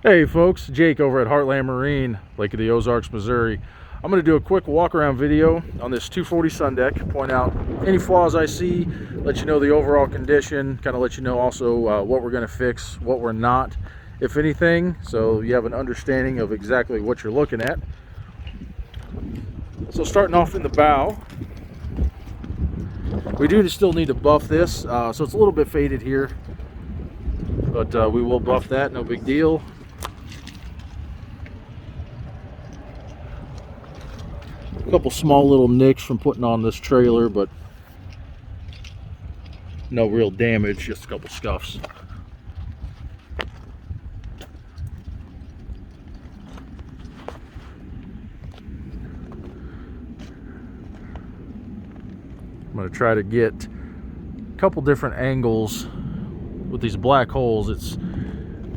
Hey folks, Jake over at Heartland Marine, Lake of the Ozarks, Missouri. I'm going to do a quick walk around video on this 240 Sundeck, point out any flaws I see, let you know the overall condition, kind of let you know also what we're going to fix, what we're not, if anything, so you have an understanding of exactly what you're looking at. So starting off in the bow, we do still need to buff this, so it's a little bit faded here, but we will buff that, no big deal. A couple small little nicks from putting on this trailer, but no real damage, just a couple scuffs. I'm going to try to get a couple different angles with these black holes. It's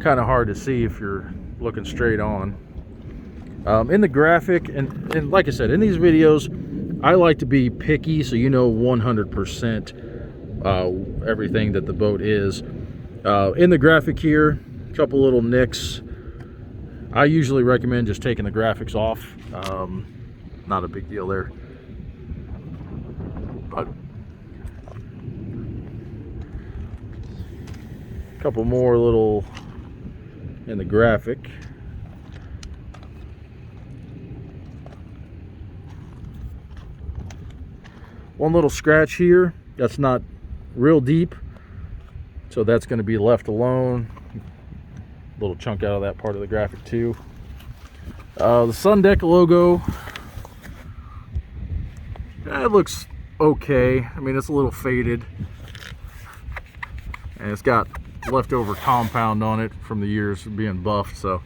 kind of hard to see if you're looking straight on. In the graphic, and like I said, in these videos, I like to be picky so you know 100% everything that the boat is. In the graphic here, a couple little nicks. I usually recommend just taking the graphics off. Not a big deal there. But a couple more little in the graphic. One little scratch here, that's not real deep, so that's going to be left alone. A little chunk out of that part of the graphic too. The Sundeck logo, it looks okay. I mean, it's a little faded, and it's got leftover compound on it from the years of being buffed, so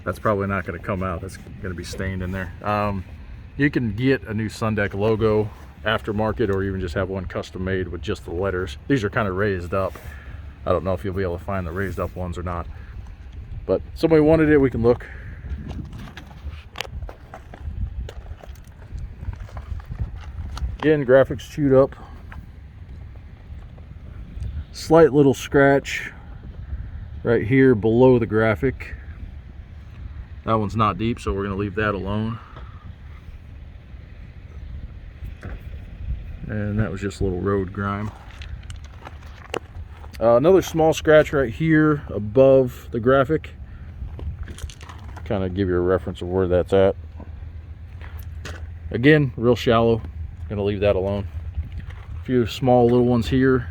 that's probably not going to come out. That's going to be stained in there. You can get a new Sundeck logo aftermarket, or even just have one custom made with just the letters. These are kind of raised up. I don't know if you'll be able to find the raised up ones or not, but somebody wanted it, we can look. Again, graphics chewed up. Slight little scratch right here below the graphic. That one's not deep, so we're going to leave that alone. And that was just a little road grime. Another small scratch right here above the graphic. Kind of give you a reference of where that's at. Again, real shallow. Gonna leave that alone. A few small little ones here.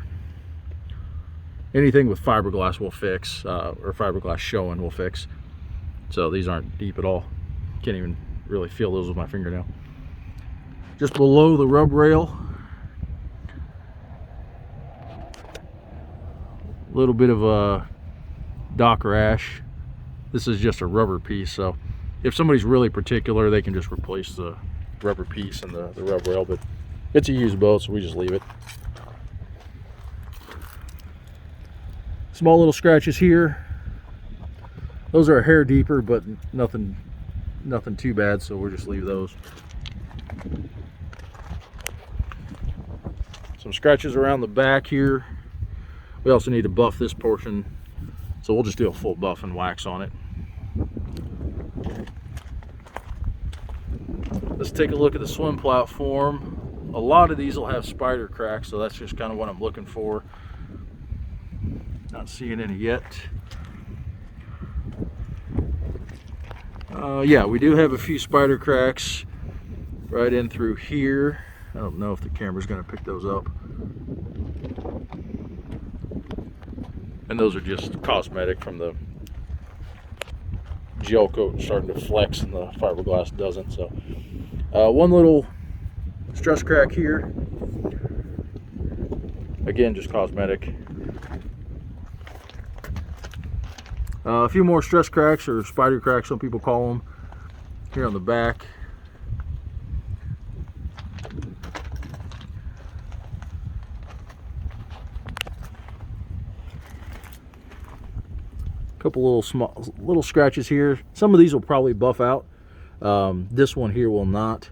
Anything with fiberglass will fix, or fiberglass showing will fix. So these aren't deep at all. Can't even really feel those with my fingernail. Just below the rub rail, a little bit of a dock rash. This is just a rubber piece, so if somebody's really particular, they can just replace the rubber piece and the rub rail, but it's a used boat, so we just leave it. Small little scratches here. Those are a hair deeper, but nothing too bad, so we'll just leave those. Some scratches around the back here. We also need to buff this portion, so we'll just do a full buff and wax on it. Let's take a look at the swim platform. A lot of these will have spider cracks, so that's just kind of what I'm looking for. Not seeing any yet. Yeah, we do have a few spider cracks right in through here. I don't know if the camera's going to pick those up. And those are just cosmetic from the gel coat starting to flex and the fiberglass doesn't. So one little stress crack here, again just cosmetic. A few more stress cracks, or spider cracks some people call them, here on the back. Couple little scratches here. Some of these will probably buff out. This one here will not.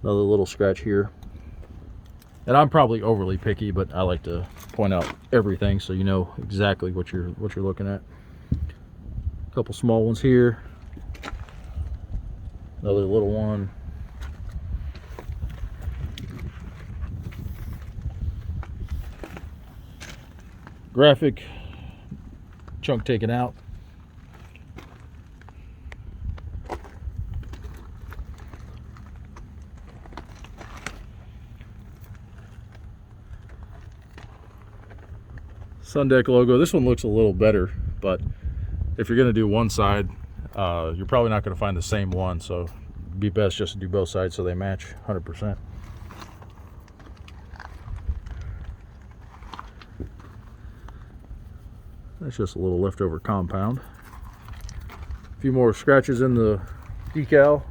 Another little scratch here. And I'm probably overly picky, but I like to point out everything so you know exactly what you're looking at. A couple small ones here, another little one. Graphic chunk taken out. Sundeck logo. This one looks a little better, but if you're going to do one side, you're probably not going to find the same one, so it'd be best just to do both sides so they match 100%. That's just a little leftover compound. A few more scratches in the decal.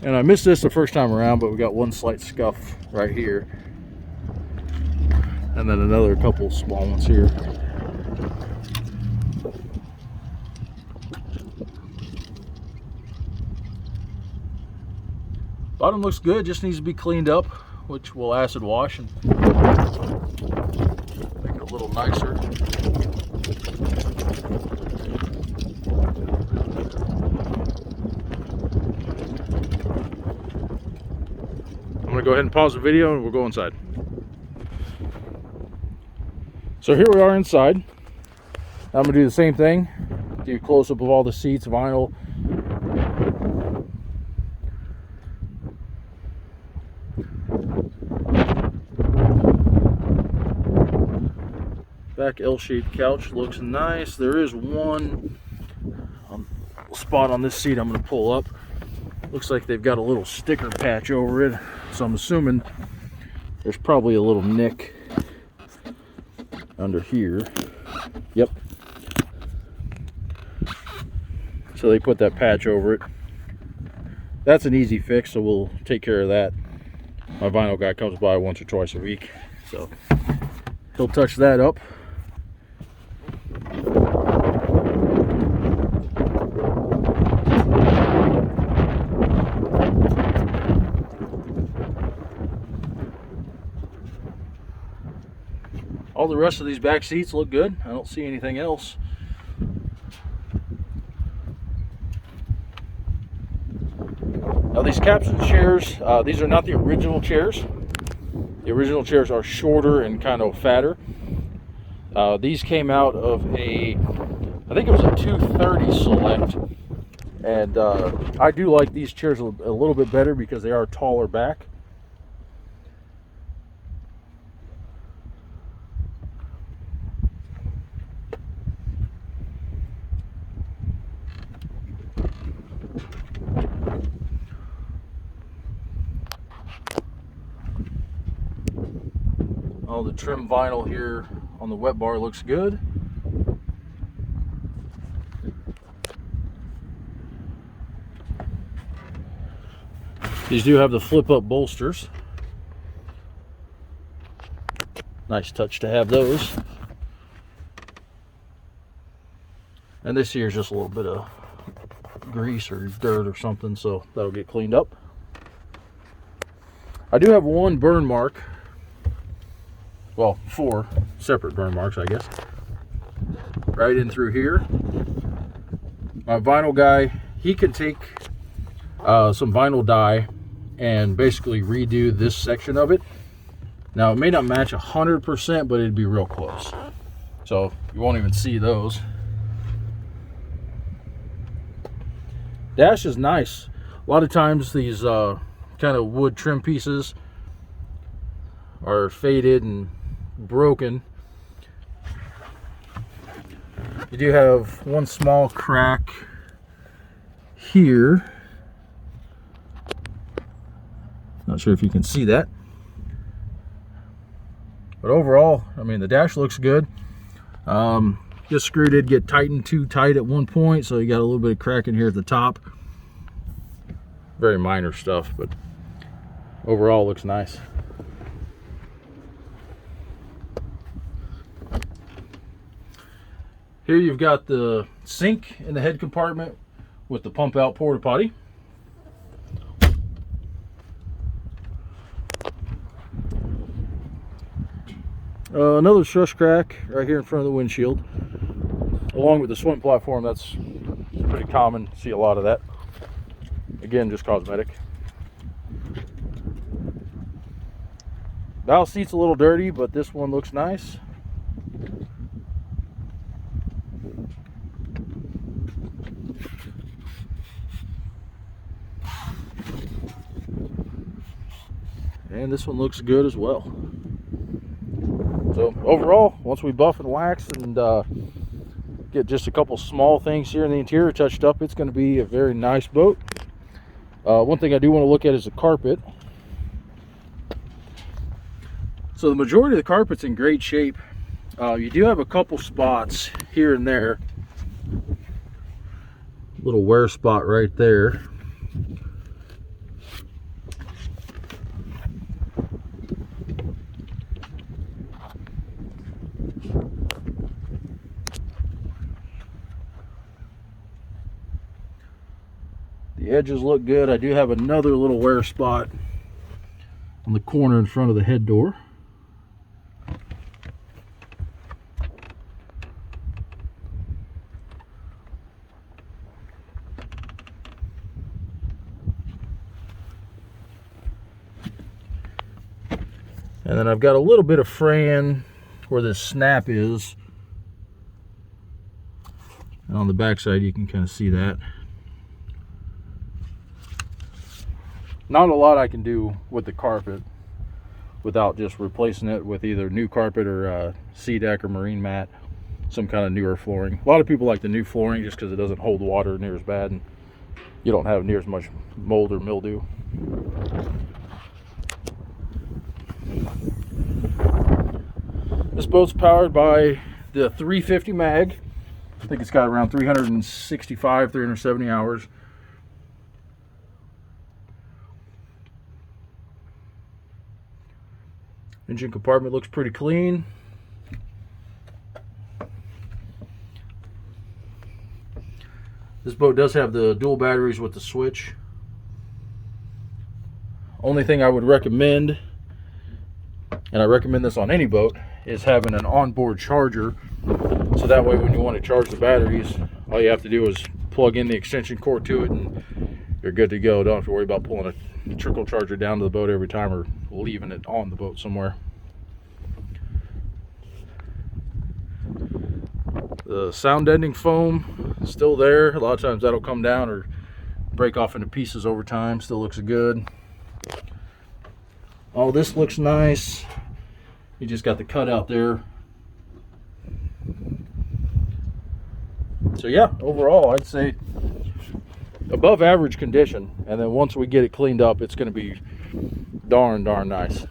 And I missed this the first time around, but we got one slight scuff right here. And then another couple small ones here. Bottom looks good, just needs to be cleaned up, which we'll acid wash and make it a little nicer. I'm gonna go ahead and pause the video and we'll go inside. So here we are inside. I'm gonna do the same thing. Do a close-up of all the seats, vinyl. Back L-shaped couch looks nice. There is one spot on this seat I'm gonna pull up. Looks like they've got a little sticker patch over it. So I'm assuming there's probably a little nick under here. Yep. So they put that patch over it. That's an easy fix, so we'll take care of that. My vinyl guy comes by once or twice a week, so he'll touch that up. All the rest of these back seats look good. I don't see anything else. Now these capsule chairs, these are not the original chairs. The original chairs are shorter and kind of fatter. These came out of I think it was a 230 Select. And I do like these chairs a little bit better because they are taller back. All the trim vinyl here on the wet bar looks good. These do have the flip up bolsters. Nice touch to have those. And this here is just a little bit of grease or dirt or something, so that'll get cleaned up. I do have one burn mark. Well, 4 separate burn marks, I guess. Right in through here. My vinyl guy, he could take some vinyl dye and basically redo this section of it. Now, it may not match 100%, but it'd be real close. So, you won't even see those. Dash is nice. A lot of times, these kind of wood trim pieces are faded and broken. You do have one small crack here. Not sure if you can see that. But overall, I mean, the dash looks good. This screw did get tightened too tight at one point, so you got a little bit of crack in here at the top. Very minor stuff, but overall looks nice. Here you've got the sink in the head compartment with the pump out porta potty. Another shush crack right here in front of the windshield, along with the swim platform. That's pretty common, see a lot of that. Again, just cosmetic. Bow seat's a little dirty, but this one looks nice. And this one looks good as well. So overall, once we buff and wax and get just a couple small things here in the interior touched up, it's going to be a very nice boat. One thing I do want to look at is the carpet. So the majority of the carpet's in great shape. You do have a couple spots here and there. Little wear spot right there. The edges look good. I do have another little wear spot on the corner in front of the head door. And then I've got a little bit of fraying where this snap is. And on the back side you can kind of see that. Not a lot I can do with the carpet without just replacing it with either new carpet or Sundeck or marine mat, some kind of newer flooring. A lot of people like the new flooring just because it doesn't hold water near as bad and you don't have near as much mold or mildew. This boat's powered by the 350 mag. I think it's got around 365, 370 hours. Engine compartment looks pretty clean. This boat does have the dual batteries with the switch. Only thing I would recommend, and I recommend this on any boat, is having an onboard charger. So that way when you want to charge the batteries, all you have to do is plug in the extension cord to it and you're good to go. Don't have to worry about pulling a trickle charger down to the boat every time or leaving it on the boat somewhere. The sound deadening foam is still there. A lot of times that'll come down or break off into pieces over time. Still looks good. All this looks nice. You just got the cutout there. So yeah, overall I'd say above average condition, and then once we get it cleaned up, it's going to be darn nice.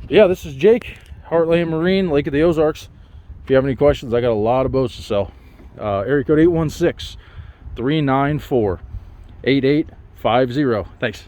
Yeah, this is Jake, Heartland Marine, Lake of the Ozarks. If you have any questions, I got a lot of boats to sell. Area code 816-394-8850. Thanks.